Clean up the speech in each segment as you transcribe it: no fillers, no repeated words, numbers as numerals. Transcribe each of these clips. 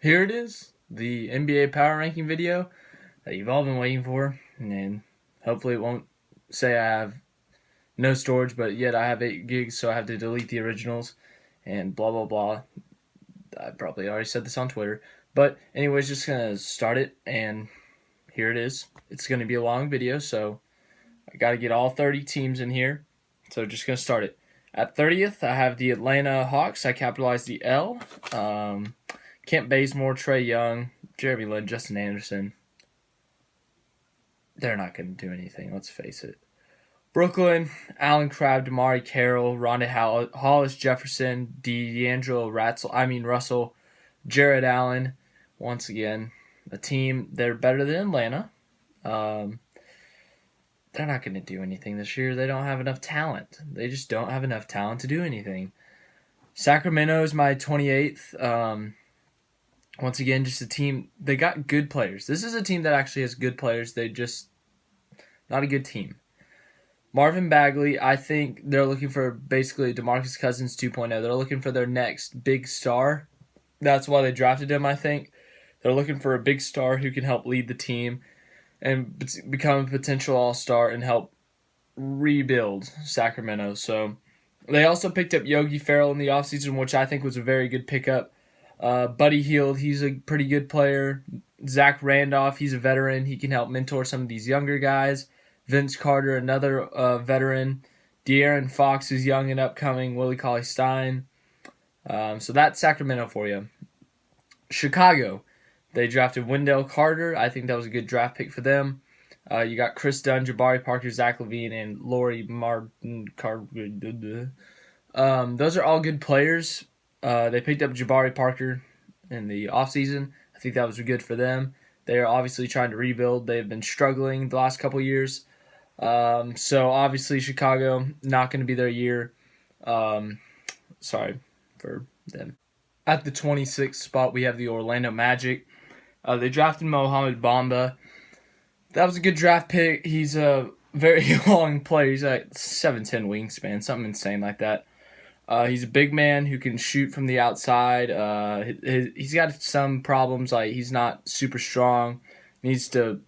here it is, the NBA power ranking video that you've all been waiting for, and hopefully it won't say I have no storage, but yet I have 8 gigs, so I have to delete the originals, and blah blah blah. I probably already said this on Twitter, but anyways, just gonna start it, and here it is. It's gonna be a long video, so I gotta get all 30 teams in here, so just gonna start it. At 30th, I have the Atlanta Hawks. I capitalized the L. Kent Bazemore, Trae Young, Jeremy Lin, Justin Anderson. They're not going to do anything, let's face it. Brooklyn, Allen Crabbe, Damari Carroll, Ronda Hollis Jefferson, Russell, Jared Allen. Once again, a team, they're better than Atlanta. They're not going to do anything this year. They don't have enough talent. They just don't have enough talent to do anything. Sacramento is my 28th. Once again, just a team, they got good players. This is a team that actually has good players. They just, not a good team. Marvin Bagley, I think they're looking for basically DeMarcus Cousins 2.0. They're looking for their next big star. That's why they drafted him, I think. They're looking for a big star who can help lead the team and become a potential all-star and help rebuild Sacramento. So they also picked up Yogi Ferrell in the offseason, which I think was a very good pickup. Buddy Hield, he's a pretty good player. Zach Randolph, he's a veteran. He can help mentor some of these younger guys. Vince Carter, another veteran. De'Aaron Fox is young and upcoming. Willie Cauley-Stein. So that's Sacramento for you. Chicago, they drafted Wendell Carter. I think that was a good draft pick for them. You got Chris Dunn, Jabari Parker, Zach LaVine, and Lauri Martin. Those are all good players. They picked up Jabari Parker in the offseason. I think that was good for them. They are obviously trying to rebuild. They've been struggling the last couple years. So obviously Chicago, not going to be their year. Sorry for them. At the 26th spot, we have the Orlando Magic. They drafted Mohamed Bamba. That was a good draft pick. He's a very long player. He's like 7'10" wingspan, something insane like that. He's a big man who can shoot from the outside. He's got some problems, like he's not super strong. Needs to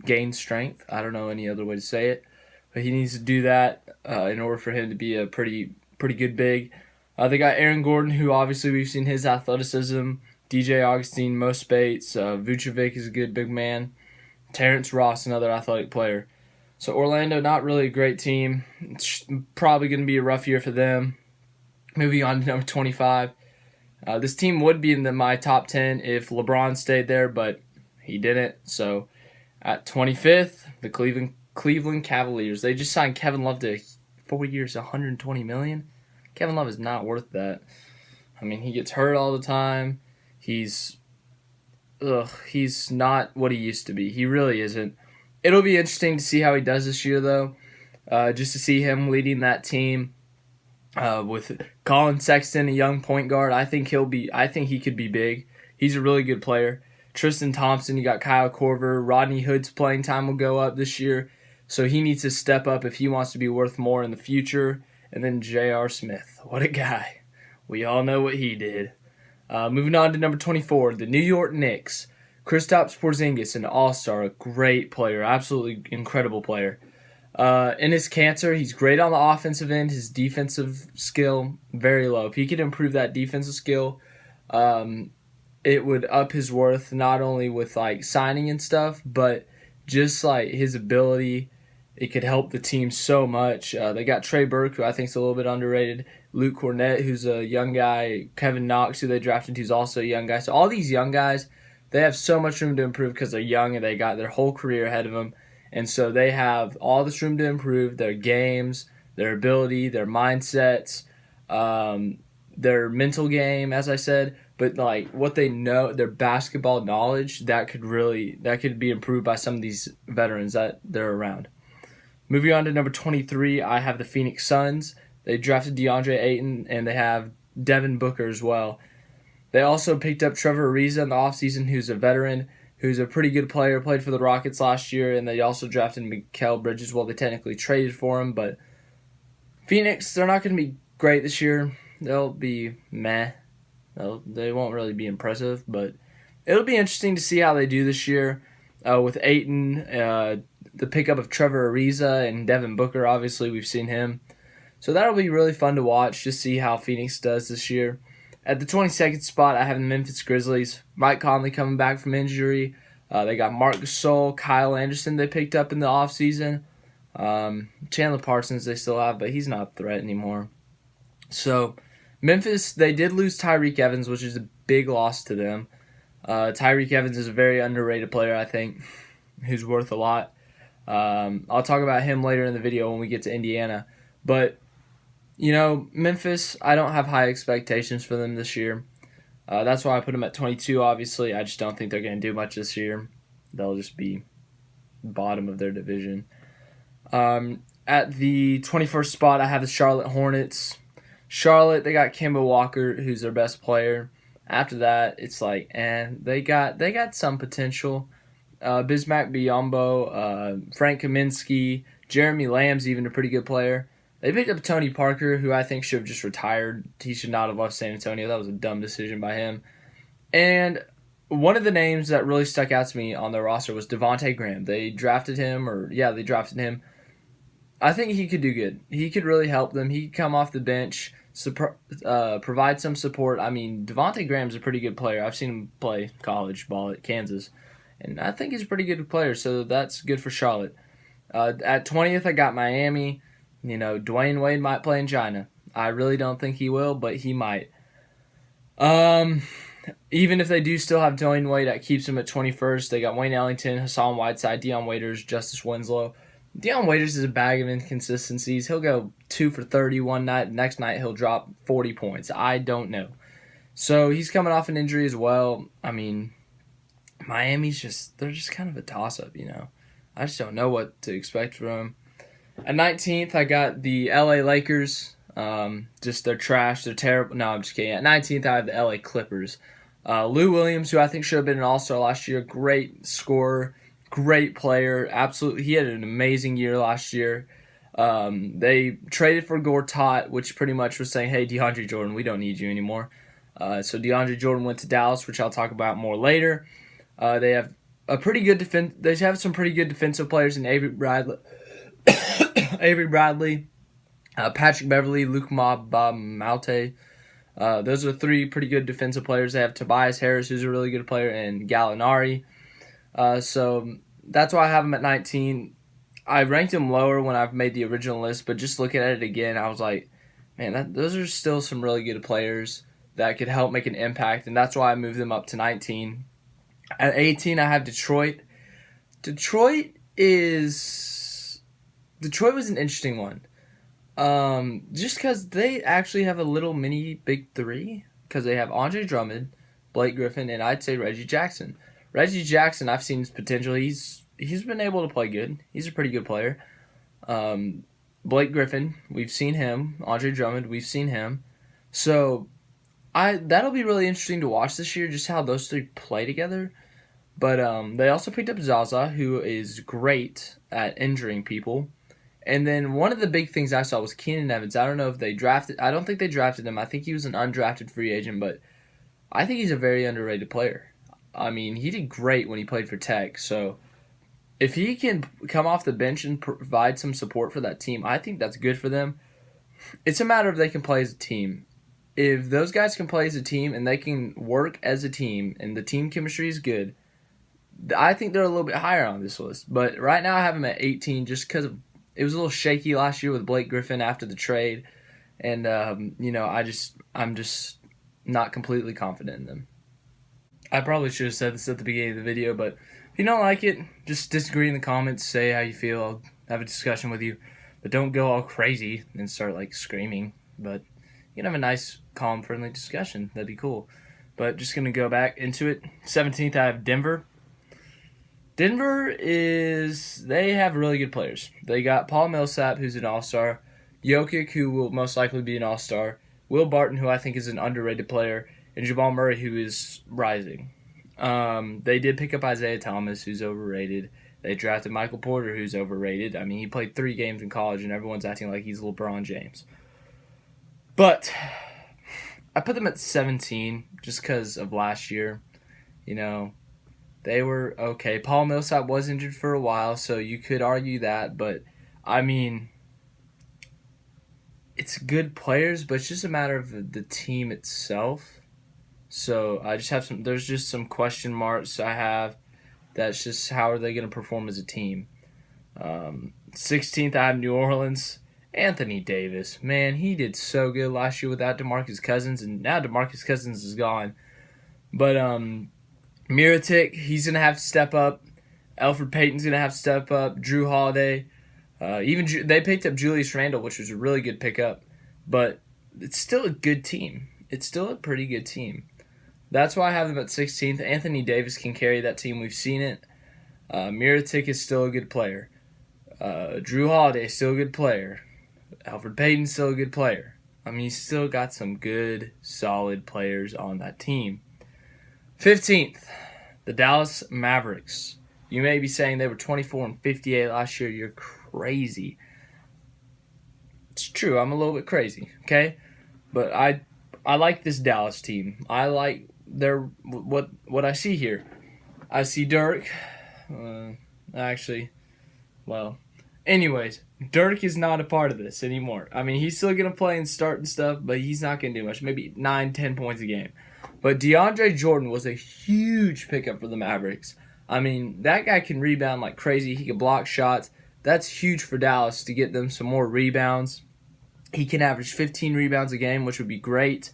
gain strength. I don't know any other way to say it, but he needs to do that in order for him to be a pretty good big. They got Aaron Gordon, who obviously we've seen his athleticism. DJ Augustine, Mo Spates, Vucevic is a good big man. Terrence Ross, another athletic player. So Orlando, not really a great team. It's probably going to be a rough year for them. Moving on to number 25. This team would be in my top 10 if LeBron stayed there, but he didn't. So at 25th, the Cleveland Cavaliers. They just signed Kevin Love to 4 years, $120 million. Kevin Love is not worth that. I mean, he gets hurt all the time. He's not what he used to be. He really isn't. It'll be interesting to see how he does this year, though. Just to see him leading that team with Colin Sexton, a young point guard. I think he could be big. He's a really good player. Tristan Thompson, you got Kyle Korver. Rodney Hood's playing time will go up this year, so he needs to step up if he wants to be worth more in the future. And then J.R. Smith. What a guy. We all know what he did. Moving on to number 24, the New York Knicks. Kristaps Porzingis, an all-star, a great player, absolutely incredible player. Enes Kanter, he's great on the offensive end. His defensive skill, very low. If he could improve that defensive skill, it would up his worth, not only with like signing and stuff, but just like his ability. It could help the team so much. They got Trey Burke, who I think is a little bit underrated. Luke Cornett, who's a young guy. Kevin Knox, who they drafted, who's also a young guy. So all these young guys, they have so much room to improve because they're young and they got their whole career ahead of them. And so they have all this room to improve their games, their ability, their mindsets, their mental game, as I said. But like what they know, their basketball knowledge, that could be improved by some of these veterans that they're around. Moving on to number 23, I have the Phoenix Suns. They drafted DeAndre Ayton, and they have Devin Booker as well. They also picked up Trevor Ariza in the offseason, who's a veteran, who's a pretty good player, played for the Rockets last year, and they also drafted Mikal Bridges. Well, they technically traded for him, but Phoenix, they're not going to be great this year. They'll be meh. They won't really be impressive, but it'll be interesting to see how they do this year with Ayton, the pickup of Trevor Ariza and Devin Booker. Obviously, we've seen him. So that'll be really fun to watch, just see how Phoenix does this year. At the 22nd spot, I have the Memphis Grizzlies. Mike Conley coming back from injury. They got Marc Gasol, Kyle Anderson they picked up in the offseason. Chandler Parsons they still have, but he's not a threat anymore. So Memphis, they did lose Tyreke Evans, which is a big loss to them. Tyreke Evans is a very underrated player, I think, who's worth a lot. I'll talk about him later in the video when we get to Indiana. But, Memphis, I don't have high expectations for them this year. That's why I put them at 22, obviously. I just don't think they're going to do much this year. They'll just be bottom of their division. At the 21st spot, I have the Charlotte Hornets. Charlotte, they got Kemba Walker, who's their best player. After that, it's like, they got some potential. Bismack Biyombo, Frank Kaminsky, Jeremy Lamb's even a pretty good player. They picked up Tony Parker, who I think should have just retired. He should not have left San Antonio. That was a dumb decision by him. And one of the names that really stuck out to me on their roster was Devontae Graham. They drafted him. I think he could do good. He could really help them. He could come off the bench, provide some support. I mean, Devontae Graham's a pretty good player. I've seen him play college ball at Kansas, and I think he's a pretty good player, so that's good for Charlotte. At 20th, I got Miami. Dwayne Wade might play in China. I really don't think he will, but he might. Even if they do still have Dwayne Wade, that keeps him at 21st. They got Wayne Ellington, Hassan Whiteside, Dion Waiters, Justice Winslow. Dion Waiters is a bag of inconsistencies. He'll go 2 for 30 one night. Next night, he'll drop 40 points. I don't know. So he's coming off an injury as well. I mean, Miami's they're just kind of a toss-up, I just don't know what to expect from them. At 19th, I got the LA Lakers. They're trash. They're terrible. No, I'm just kidding. At 19th, I have the LA Clippers. Lou Williams, who I think should have been an all-star last year, great scorer, great player. Absolutely. He had an amazing year last year. They traded for Gortat, which pretty much was saying, hey, DeAndre Jordan, we don't need you anymore. So DeAndre Jordan went to Dallas, which I'll talk about more later. They have a pretty good defense. They have some pretty good defensive players in Avery Bradley. Patrick Beverly, Luke Malte. Those are 3 pretty good defensive players. They have Tobias Harris, who's a really good player, and Gallinari. So that's why I have him at 19. I ranked him lower when I've made the original list, but just looking at it again, I was like, man, those are still some really good players that could help make an impact, and that's why I moved them up to 19. At 18, I have Detroit. Detroit was an interesting one. Just because they actually have a little mini big 3. Because they have Andre Drummond, Blake Griffin, and I'd say Reggie Jackson. Reggie Jackson, I've seen his potential. He's been able to play good. He's a pretty good player. Blake Griffin, we've seen him. Andre Drummond, we've seen him. So that'll be really interesting to watch this year, just how those 3 play together. But they also picked up Zaza, who is great at injuring people. And then one of the big things I saw was Keenan Evans. I don't know if they drafted. I don't think they drafted him. I think he was an undrafted free agent, but I think he's a very underrated player. I mean, he did great when he played for Tech. So if he can come off the bench and provide some support for that team, I think that's good for them. It's a matter of they can play as a team. If those guys can play as a team and they can work as a team and the team chemistry is good, I think they're a little bit higher on this list. But right now I have them at 18 just because it was a little shaky last year with Blake Griffin after the trade. And, I'm just not completely confident in them. I probably should have said this at the beginning of the video, but if you don't like it, just disagree in the comments, say how you feel. I'll have a discussion with you. But don't go all crazy and start, screaming. But you can have a nice, calm, friendly discussion. That'd be cool. But just going to go back into it. 17th, I have Denver. They have really good players. They got Paul Millsap, who's an all-star, Jokic, who will most likely be an all-star, Will Barton, who I think is an underrated player, and Jamal Murray, who is rising. They did pick up Isaiah Thomas, who's overrated. They drafted Michael Porter, who's overrated. I mean, he played 3 games in college, and everyone's acting like he's LeBron James. But I put them at 17 just because of last year. You know, they were okay. Paul Millsap was injured for a while, so you could argue that. But, I mean, it's good players, but it's just a matter of the team itself. So I just have there's just some question marks I have. That's just how are they going to perform as a team. 16th, I have New Orleans. Anthony Davis, man, he did so good last year without DeMarcus Cousins, and now DeMarcus Cousins is gone. But Mirotic, he's going to have to step up. Elfrid Payton's going to have to step up. Drew Holiday. They picked up Julius Randle, which was a really good pickup. But it's still a good team. It's still a pretty good team. That's why I have them at 16th. Anthony Davis can carry that team. We've seen it. Mirotic is still a good player. Drew Holiday is still a good player. Elfrid Payton's still a good player. I mean, he's still got some good, solid players on that team. 15th, the Dallas Mavericks. You may be saying they were 24-58 last year. You're crazy. It's true. I'm a little bit crazy, okay? But I like this Dallas team. I like what I see here. I see Dirk. Anyways, Dirk is not a part of this anymore. I mean, he's still going to play and start and stuff, but he's not going to do much. Maybe 9-10 points a game. But DeAndre Jordan was a huge pickup for the Mavericks. I mean, that guy can rebound like crazy. He can block shots. That's huge for Dallas to get them some more rebounds. He can average 15 rebounds a game, which would be great.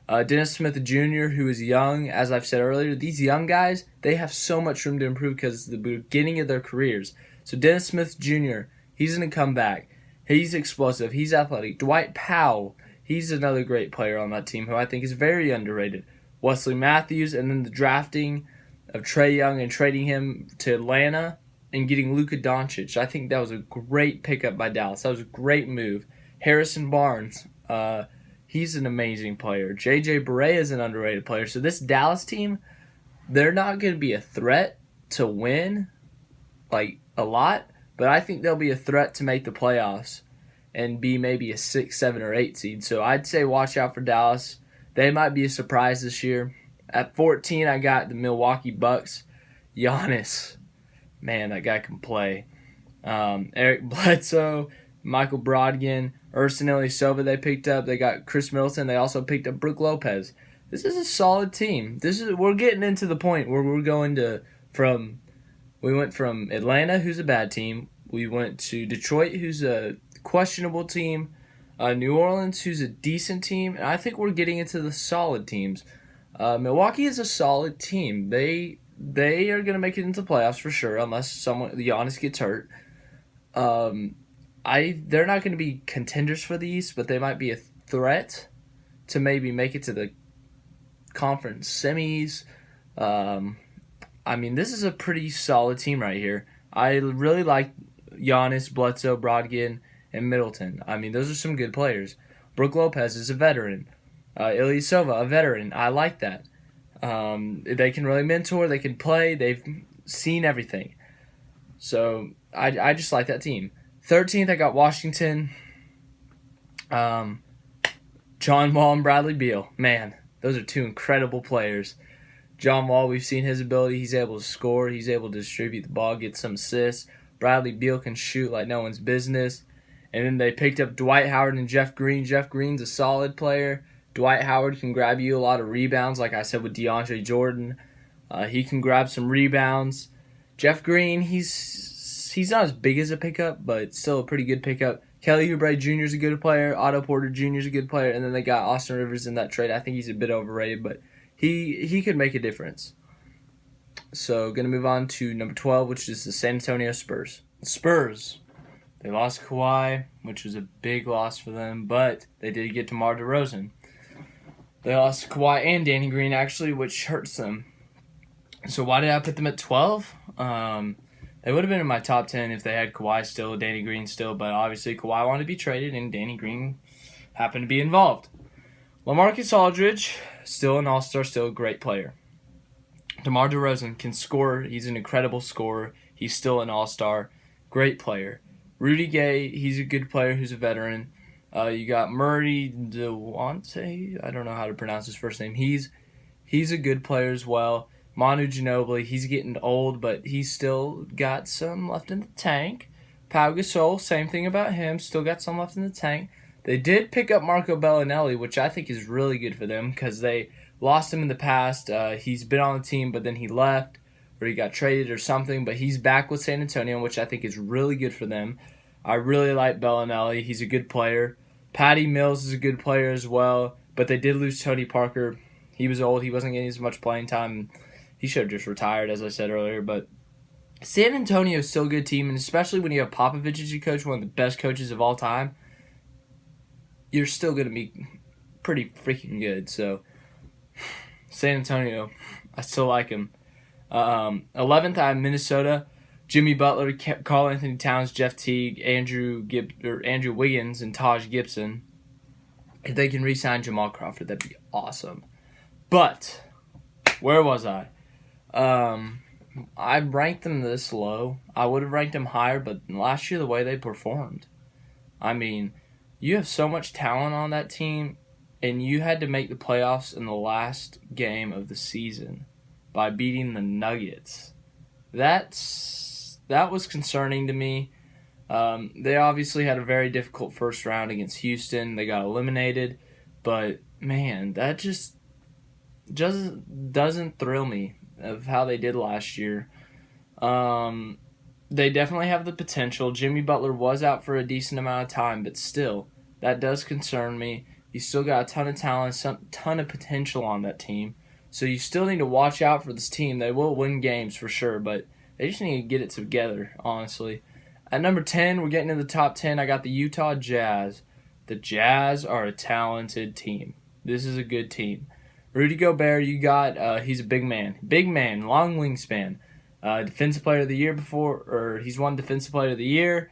Dennis Smith Jr., who is young, as I've said earlier, these young guys, they have so much room to improve because it's the beginning of their careers. So Dennis Smith Jr., he's going to come back. He's explosive. He's athletic. Dwight Powell, he's another great player on that team who I think is very underrated. Wesley Matthews, and then the drafting of Trae Young and trading him to Atlanta and getting Luka Doncic. I think that was a great pickup by Dallas. That was a great move. Harrison Barnes, he's an amazing player. J.J. Barea is an underrated player. So this Dallas team, they're not going to be a threat to win like a lot, but I think they'll be a threat to make the playoffs and be maybe a 6, 7, or 8 seed. So I'd say watch out for Dallas. They might be a surprise this year. At 14, I got the Milwaukee Bucks. Giannis, man, that guy can play. Eric Bledsoe, Michael Brogdon, Ersan Ilyasova they picked up. They got Chris Middleton. They also picked up Brook Lopez. This is a solid team. We're getting into the point where we're going we went from Atlanta, who's a bad team. We went to Detroit, who's a questionable team. New Orleans, who's a decent team. And I think we're getting into the solid teams. Milwaukee is a solid team. They are going to make it into the playoffs for sure, unless Giannis gets hurt. They're not going to be contenders for the East, but they might be a threat to maybe make it to the conference semis. This is a pretty solid team right here. I really like Giannis, Bledsoe, Brogdon, and Middleton. Those are some good players. Brook Lopez is a veteran. Ilyasova, a veteran. I like that. They can really mentor. They can play. They've seen everything. So I just like that team. 13th, I got Washington. John Wall and Bradley Beal. Man, those are two incredible players. John Wall, we've seen his ability. He's able to score. He's able to distribute the ball, get some assists. Bradley Beal can shoot like no one's business. And then they picked up Dwight Howard and Jeff Green. Jeff Green's a solid player. Dwight Howard can grab you a lot of rebounds, like I said with DeAndre Jordan. He can grab some rebounds. Jeff Green, he's not as big as a pickup, but still a pretty good pickup. Kelly Oubre Jr. is a good player. Otto Porter Jr. is a good player. And then they got Austin Rivers in that trade. I think he's a bit overrated, but he could make a difference. So, going to move on to number 12, which is the San Antonio Spurs. The Spurs, they lost Kawhi, which was a big loss for them, but they did get DeMar DeRozan. They lost Kawhi and Danny Green, actually, which hurts them. So why did I put them at 12? They would have been in my top 10 if they had Kawhi still, Danny Green still, but obviously Kawhi wanted to be traded, and Danny Green happened to be involved. LaMarcus Aldridge, still an all-star, still a great player. DeMar DeRozan can score. He's an incredible scorer. He's still an all-star. Great player. Rudy Gay, he's a good player who's a veteran. You got Murray Dewante. I don't know how to pronounce his first name. He's a good player as well. Manu Ginobili, he's getting old, but he's still got some left in the tank. Pau Gasol, same thing about him, still got some left in the tank. They did pick up Marco Bellinelli, which I think is really good for them because they lost him in the past. He's been on the team, but then he left or he got traded or something, but he's back with San Antonio, which I think is really good for them. I really like Bellinelli. He's a good player. Patty Mills is a good player as well, but they did lose Tony Parker. He was old. He wasn't getting as much playing time. He should have just retired, as I said earlier, but San Antonio is still a good team, and especially when you have Popovich as your coach, one of the best coaches of all time, you're still going to be pretty freaking good. So, San Antonio, I still like him. 11th, I have Minnesota. Jimmy Butler, Karl Anthony Towns, Jeff Teague, Andrew Wiggins, and Taj Gibson. If they can re-sign Jamal Crawford, that'd be awesome. But, where was I? I ranked them this low. I would have ranked them higher, but last year, the way they performed. I mean, you have so much talent on that team, and you had to make the playoffs in the last game of the season by beating the Nuggets. That was concerning to me. They obviously had a very difficult first round against Houston. They got eliminated, but man, that just doesn't thrill me of how they did last year. They definitely have the potential. Jimmy Butler was out for a decent amount of time, but still, that does concern me. You still got a ton of talent, ton of potential on that team. So you still need to watch out for this team. They will win games for sure, but they just need to get it together, honestly. At number 10, we're getting to the top 10. I got the Utah Jazz. The Jazz are a talented team. This is a good team. Rudy Gobert, you got, he's a big man. Big man, long wingspan. Defensive player of the year before, or he's won defensive player of the year.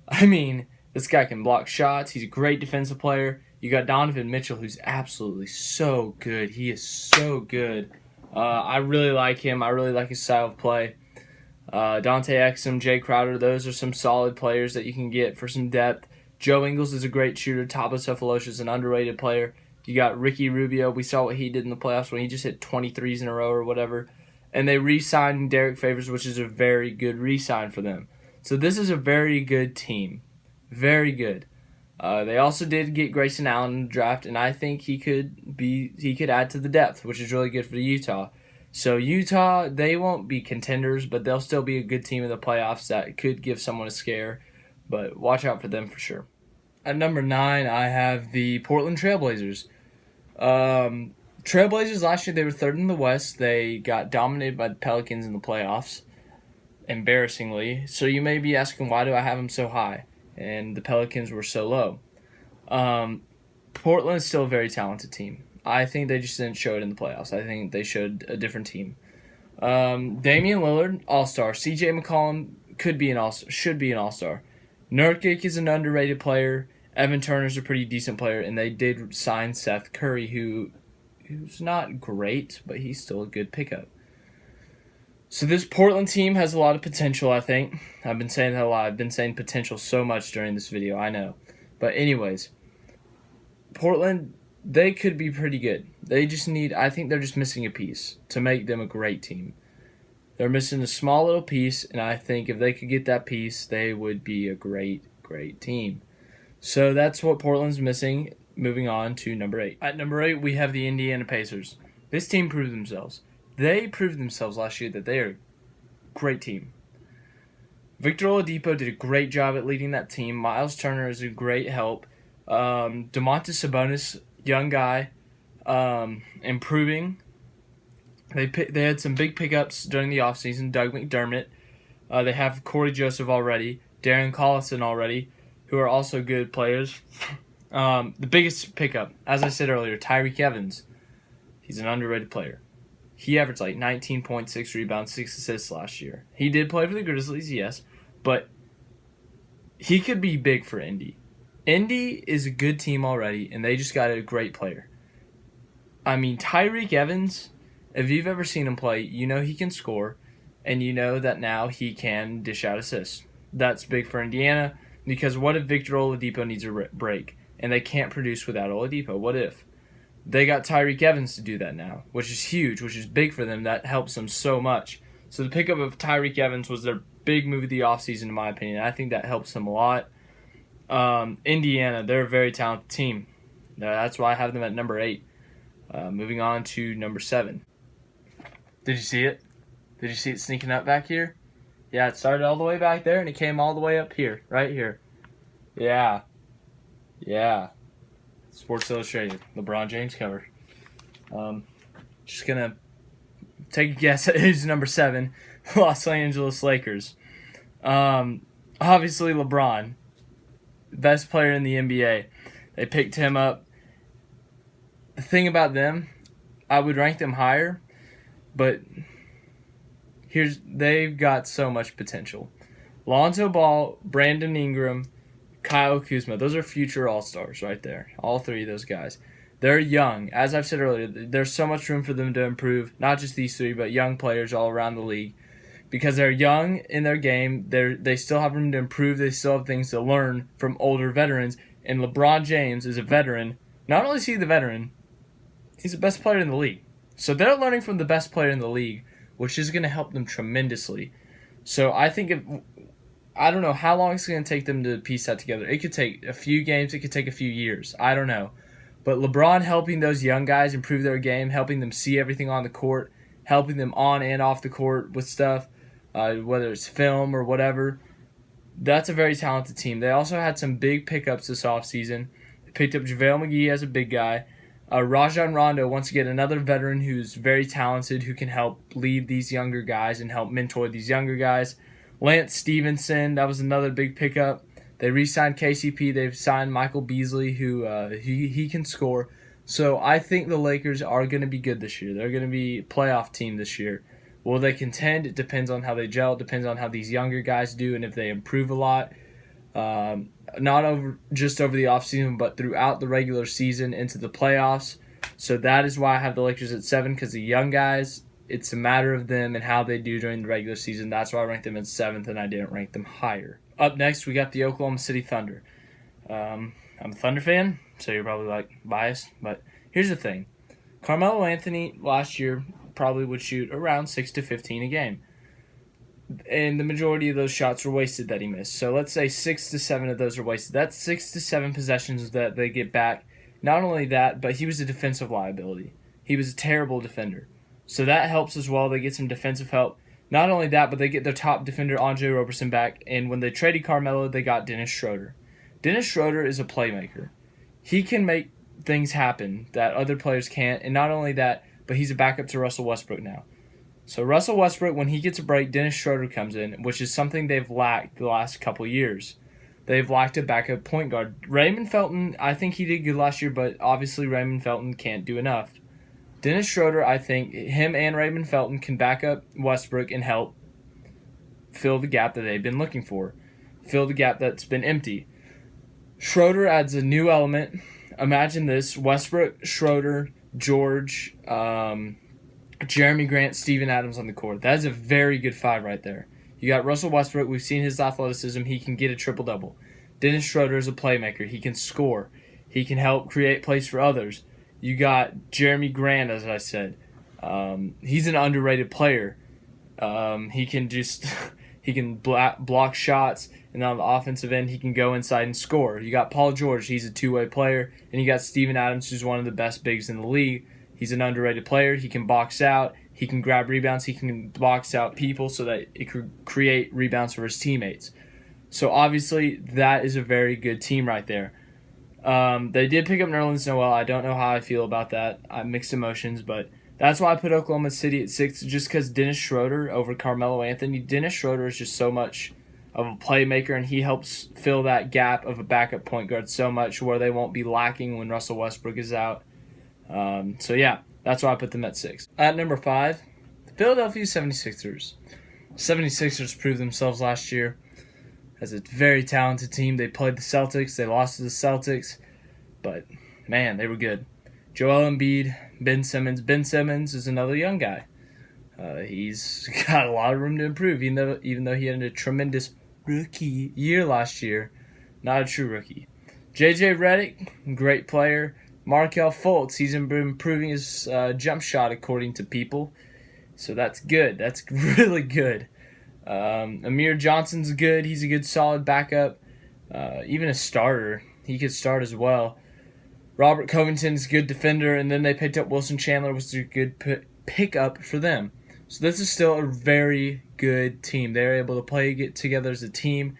I mean, this guy can block shots. He's a great defensive player. You got Donovan Mitchell, who's absolutely so good. He is so good. I really like him. I really like his style of play. Dante Exum, Jay Crowder, those are some solid players that you can get for some depth. Joe Ingles is a great shooter. Thabo Sefolosha is an underrated player. You got Ricky Rubio. We saw what he did in the playoffs when he just hit 23s in a row or whatever. And they re-signed Derek Favors, which is a very good re-sign for them. So this is a very good team. Very good. They also did get Grayson Allen in the draft, and I think he could add to the depth, which is really good for Utah. So Utah, they won't be contenders, but they'll still be a good team in the playoffs that could give someone a scare. But watch out for them for sure. At number 9, I have the Portland Trailblazers. Trailblazers last year, they were third in the West. They got dominated by the Pelicans in the playoffs, embarrassingly. So you may be asking, why do I have them so high? And the Pelicans were so low. Portland is still a very talented team. I think they just didn't show it in the playoffs. I think they showed a different team. Damian Lillard, all-star. CJ McCollum should be an all-star. Nurkic is an underrated player. Evan Turner's a pretty decent player, and they did sign Seth Curry, who's not great, but he's still a good pickup. So this Portland team has a lot of potential, I think. I've been saying that a lot. I've been saying potential so much during this video, I know. But anyways, Portland, they could be pretty good. I think they're just missing a piece to make them a great team. They're missing a small little piece, and I think if they could get that piece, they would be a great, great team. So that's what Portland's missing. Moving on to number 8. At number 8, we have the Indiana Pacers. This team proved themselves. They proved themselves last year that they are a great team. Victor Oladipo did a great job at leading that team. Miles Turner is a great help. Domantas Sabonis, young guy, improving. They had some big pickups during the offseason. Doug McDermott. They have Corey Joseph already. Darren Collison already, who are also good players. The biggest pickup, as I said earlier, Tyreke Evans. He's an underrated player. He averaged like 19.6 rebounds, 6 assists last year. He did play for the Grizzlies, yes, but he could be big for Indy. Indy is a good team already, and they just got a great player. I mean, Tyreke Evans, if you've ever seen him play, you know he can score, and you know that now he can dish out assists. That's big for Indiana, because what if Victor Oladipo needs a break? and they can't produce without Oladipo. What if? They got Tyreke Evans to do that now, which is huge, which is big for them. That helps them so much. So the pickup of Tyreke Evans was their big move of the offseason, in my opinion. I think that helps them a lot. Indiana, they're a very talented team. That's why I have them at number 8. Moving on to number 7. Did you see it? Did you see it sneaking up back here? Yeah, it started all the way back there, and it came all the way up here, right here. Yeah. Sports Illustrated, LeBron James cover. Just gonna take a guess at who's number 7. Los Angeles Lakers. Obviously LeBron, best player in the NBA. They picked him up. The thing about them, I would rank them higher, but they've got so much potential. Lonzo Ball, Brandon Ingram, Kyle Kuzma, those are future All-Stars right there. All 3 of those guys. They're young. As I've said earlier, there's so much room for them to improve. Not just these 3, but young players all around the league. Because they're young in their game, they still have room to improve. They still have things to learn from older veterans. And LeBron James is a veteran. Not only is he the veteran, he's the best player in the league. So they're learning from the best player in the league, which is going to help them tremendously. So I think I don't know how long it's going to take them to piece that together. It could take a few games. It could take a few years. I don't know. But LeBron helping those young guys improve their game, helping them see everything on the court, helping them on and off the court with stuff, whether it's film or whatever, that's a very talented team. They also had some big pickups this offseason. They picked up JaVale McGee as a big guy. Rajon Rondo, once again, another veteran who's very talented, who can help lead these younger guys and help mentor these younger guys. Lance Stevenson, that was another big pickup. They re-signed KCP. They've signed Michael Beasley, who he can score. So I think the Lakers are going to be good this year. They're going to be a playoff team this year. Will they contend? It depends on how they gel. It depends on how these younger guys do and if they improve a lot. Not just over the offseason, but throughout the regular season into the playoffs. So that is why I have the Lakers at 7, because the young guys, it's a matter of them and how they do during the regular season. That's why I ranked them at 7th, and I didn't rank them higher. Up next, we got the Oklahoma City Thunder. I'm a Thunder fan, so you're probably biased, but here's the thing. Carmelo Anthony last year probably would shoot around 6 to 15 a game. And the majority of those shots were wasted that he missed. So let's say 6 to 7 of those are wasted. That's 6 to 7 possessions that they get back. Not only that, but he was a defensive liability. He was a terrible defender. So that helps as well. They get some defensive help. Not only that, but they get their top defender, Andre Roberson, back. And when they traded Carmelo, they got Dennis Schroeder. Dennis Schroeder is a playmaker. He can make things happen that other players can't. And not only that, but he's a backup to Russell Westbrook now. So Russell Westbrook, when he gets a break, Dennis Schroeder comes in, which is something they've lacked the last couple years. They've lacked a backup point guard. Raymond Felton, I think he did good last year, but obviously Raymond Felton can't do enough. Dennis Schroeder, I think him and Raymond Felton can back up Westbrook and help fill the gap that they've been looking for. Fill the gap that's been empty. Schroeder adds a new element. Imagine this: Westbrook, Schroeder, George, Jeremy Grant, Steven Adams on the court. That is a very good 5 right there. You got Russell Westbrook. We've seen his athleticism. He can get a triple-double. Dennis Schroeder is a playmaker. He can score. He can help create plays for others. You got Jeremy Grant, as I said. He's an underrated player. He can block shots, and on the offensive end, he can go inside and score. You got Paul George. He's a two-way player. And you got Steven Adams, who's one of the best bigs in the league. He's an underrated player. He can box out. He can grab rebounds. He can box out people so that it could create rebounds for his teammates. So obviously that is a very good team right there. They did pick up Nerlens Noel. I don't know how I feel about that. I have mixed emotions, but that's why I put Oklahoma City at 6, just because Dennis Schroeder over Carmelo Anthony. Dennis Schroeder is just so much of a playmaker, and he helps fill that gap of a backup point guard so much where they won't be lacking when Russell Westbrook is out. So yeah, that's why I put them at 6. At number 5, the Philadelphia 76ers. 76ers proved themselves last year as a very talented team. They played the Celtics. They lost to the Celtics. But, man, they were good. Joel Embiid, Ben Simmons. Ben Simmons is another young guy. He's got a lot of room to improve, even though he had a tremendous rookie year last year. Not a true rookie. JJ Redick, great player. Markel Fultz, he's been improving his jump shot according to people. So that's good. That's really good. Amir Johnson's good. He's a good solid backup. Even a starter. He could start as well. Robert Covington's a good defender. And then they picked up Wilson Chandler, which is a good pickup for them. So this is still a very good team. They're able to play together as a team,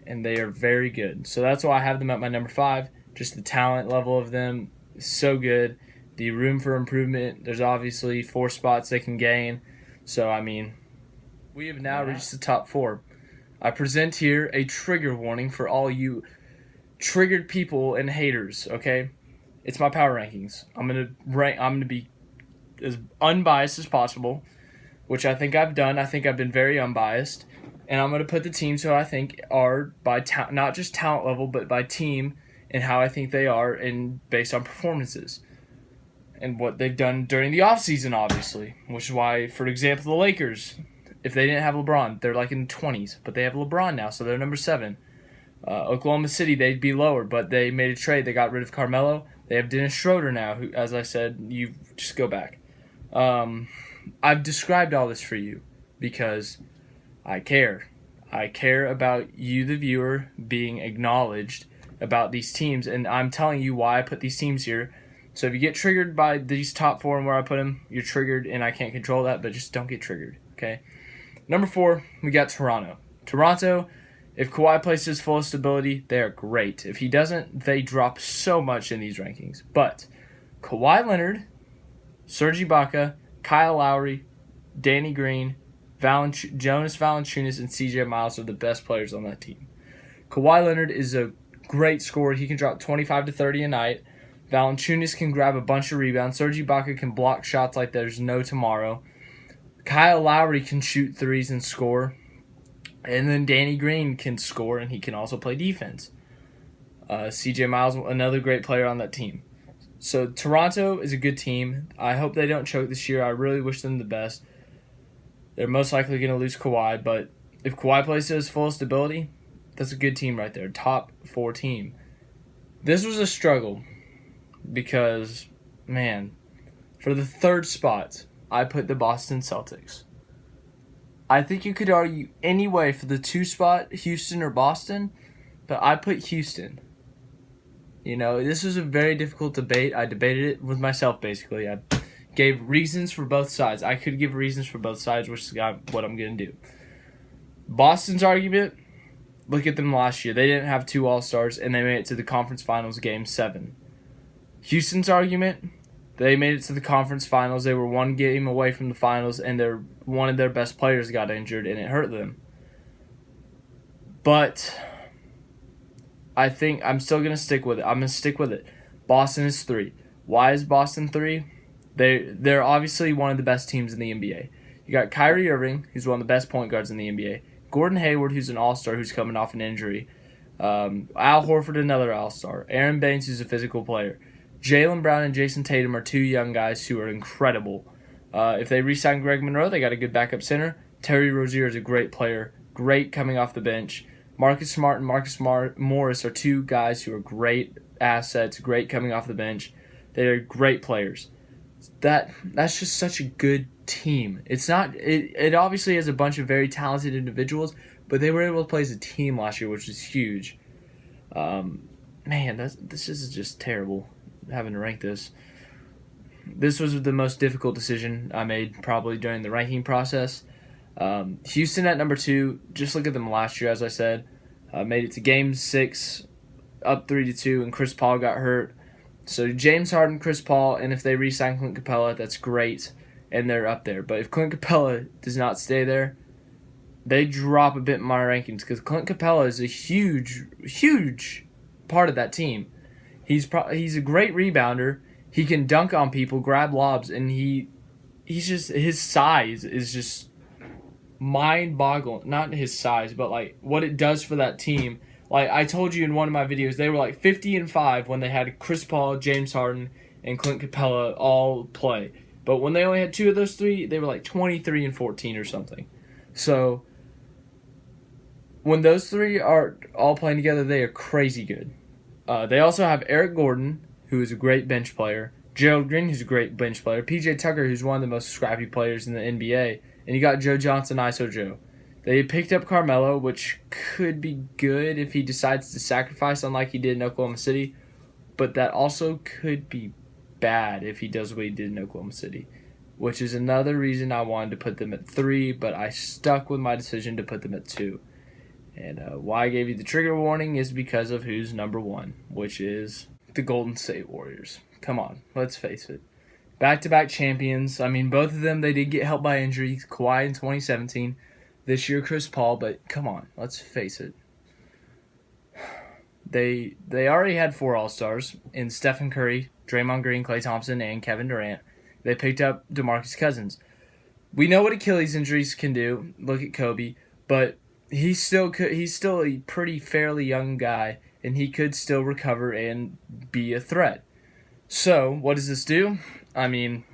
and they are very good. So that's why I have them at my number 5. Just the talent level of them is so good. The room for improvement, there's obviously 4 spots they can gain. So, I mean, we have now reached the top 4. I present here a trigger warning for all you triggered people and haters, okay? It's my power rankings. I'm gonna be as unbiased as possible, which I think I've done. I think I've been very unbiased. And I'm going to put the teams who I think are by not just talent level, but by team and how I think they are and based on performances. And what they've done during the offseason, obviously. Which is why, for example, the Lakers, if they didn't have LeBron, they're like in the 20s. But they have LeBron now, so they're number 7. Oklahoma City, they'd be lower, but they made a trade. They got rid of Carmelo. They have Dennis Schroeder now, who, as I said, you just go back. I've described all this for you because I care. I care about you, the viewer, being acknowledged about these teams, and I'm telling you why I put these teams here. So if you get triggered by these top 4 and where I put them, you're triggered, and I can't control that, but just don't get triggered, okay? Number 4, we got Toronto. Toronto, if Kawhi plays his fullest ability, they are great. If he doesn't, they drop so much in these rankings. But Kawhi Leonard, Serge Ibaka, Kyle Lowry, Danny Green, Jonas Valanciunas, and CJ Miles are the best players on that team. Kawhi Leonard is a great scorer. He can drop 25 to 30 a night. Valanciunas can grab a bunch of rebounds. Serge Ibaka can block shots like there's no tomorrow. Kyle Lowry can shoot threes and score. And then Danny Green can score, and he can also play defense. CJ Miles, another great player on that team. So Toronto is a good team. I hope they don't choke this year. I really wish them the best. They're most likely going to lose Kawhi, but if Kawhi plays to his fullest ability, that's a good team right there. Top 4 team. This was a struggle because, man, for the 3rd spot, I put the Boston Celtics. I think you could argue any way for the 2 spot, Houston or Boston, but I put Houston. You know, this was a very difficult debate. I debated it with myself, basically. I gave reasons for both sides. I could give reasons for both sides, which is what I'm going to do. Boston's argument, look at them last year. They didn't have 2 All-Stars, and they made it to the Conference Finals Game 7. Houston's argument, they made it to the Conference Finals. They were 1 game away from the Finals, and one of their best players got injured, and it hurt them. But I think I'm still going to stick with it. I'm going to stick with it. Boston is 3. Why is Boston 3? They're obviously one of the best teams in the NBA. You got Kyrie Irving, who's one of the best point guards in the NBA. Gordon Hayward, who's an all-star, who's coming off an injury. Al Horford, another all-star. Aaron Baines, who's a physical player. Jaylen Brown and Jason Tatum are 2 young guys who are incredible. If they re-sign Greg Monroe, they got a good backup center. Terry Rozier is a great player, great coming off the bench. Marcus Smart and Marcus Morris are 2 guys who are great assets, great coming off the bench. They are great players. That's just such a good team. It obviously has a bunch of very talented individuals, but they were able to play as a team last year, which is huge. Man, this is just terrible having to rank this. This was the most difficult decision I made probably during the ranking process. Houston at number 2. Just look at them last year, as I said. Made it to Game 6, up 3-2, and Chris Paul got hurt. So James Harden, Chris Paul, and if they re-sign Clint Capella, that's great, and they're up there. But if Clint Capella does not stay there, they drop a bit in my rankings because Clint Capella is a huge, huge part of that team. He's a great rebounder. He can dunk on people, grab lobs, and his size is just mind-boggling. Not his size, but like what it does for that team. Like I told you in one of my videos, they were like 50-5 when they had Chris Paul, James Harden, and Clint Capella all play. But when they only had 2 of those 3, they were like 23-14 or something. So when those 3 are all playing together, they are crazy good. They also have Eric Gordon, who is a great bench player. Gerald Green, who's a great bench player. PJ Tucker, who's one of the most scrappy players in the NBA. And you got Joe Johnson, ISO Joe. They picked up Carmelo, which could be good if he decides to sacrifice, unlike he did in Oklahoma City. But that also could be bad if he does what he did in Oklahoma City, which is another reason I wanted to put them at 3, but I stuck with my decision to put them at 2. And why I gave you the trigger warning is because of who's number 1, which is the Golden State Warriors. Come on, let's face it. Back-to-back champions. I mean, both of them, they did get helped by injury. Kawhi in 2017. This year, Chris Paul. But come on, let's face it. They already had 4 All-Stars in Stephen Curry, Draymond Green, Klay Thompson, and Kevin Durant. They picked up DeMarcus Cousins. We know what Achilles injuries can do. Look at Kobe. But he's still a pretty fairly young guy, and he could still recover and be a threat. So, what does this do? I mean,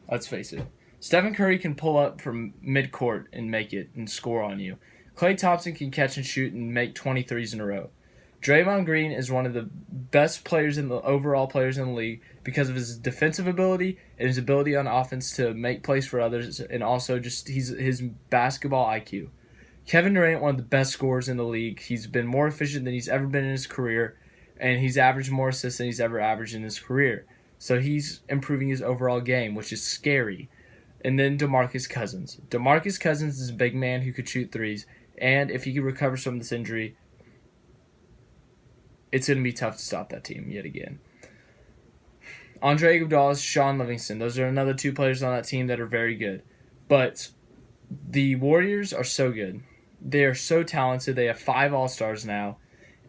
let's face it. Stephen Curry can pull up from midcourt and make it and score on you. Klay Thompson can catch and shoot and make 23s in a row. Draymond Green is one of the best players in the overall players in the league because of his defensive ability and his ability on offense to make plays for others, and also just his basketball IQ. Kevin Durant, one of the best scorers in the league. He's been more efficient than he's ever been in his career, and he's averaged more assists than he's ever averaged in his career. So he's improving his overall game, which is scary. And then DeMarcus Cousins. DeMarcus Cousins is a big man who could shoot threes, and if he recovers from this injury, it's going to be tough to stop that team yet again. Andre Iguodala, Sean Livingston. Those are another 2 players on that team that are very good. But the Warriors are so good. They are so talented. They have 5 All-Stars now.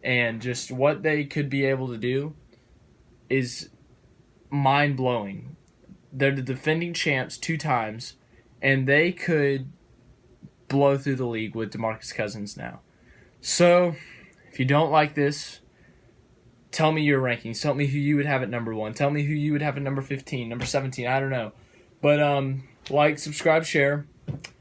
And just what they could be able to do is mind-blowing. They're the defending champs 2 times, and they could blow through the league with DeMarcus Cousins now. So, if you don't like this, tell me your rankings. Tell me who you would have at number 1. Tell me who you would have at number 15, number 17. I don't know. But like, subscribe, share.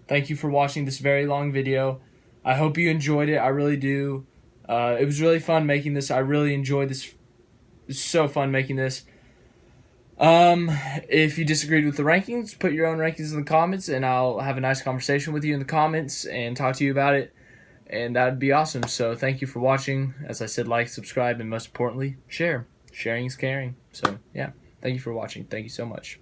Thank you for watching this very long video. I hope you enjoyed it. I really do. It was really fun making this. I really enjoyed this. It was so fun making this. If you disagreed with the rankings, put your own rankings in the comments, and I'll have a nice conversation with you in the comments and talk to you about it. And that would be awesome. So thank you for watching. As I said, like, subscribe, and most importantly, share. Sharing is caring. So, yeah. Thank you for watching. Thank you so much.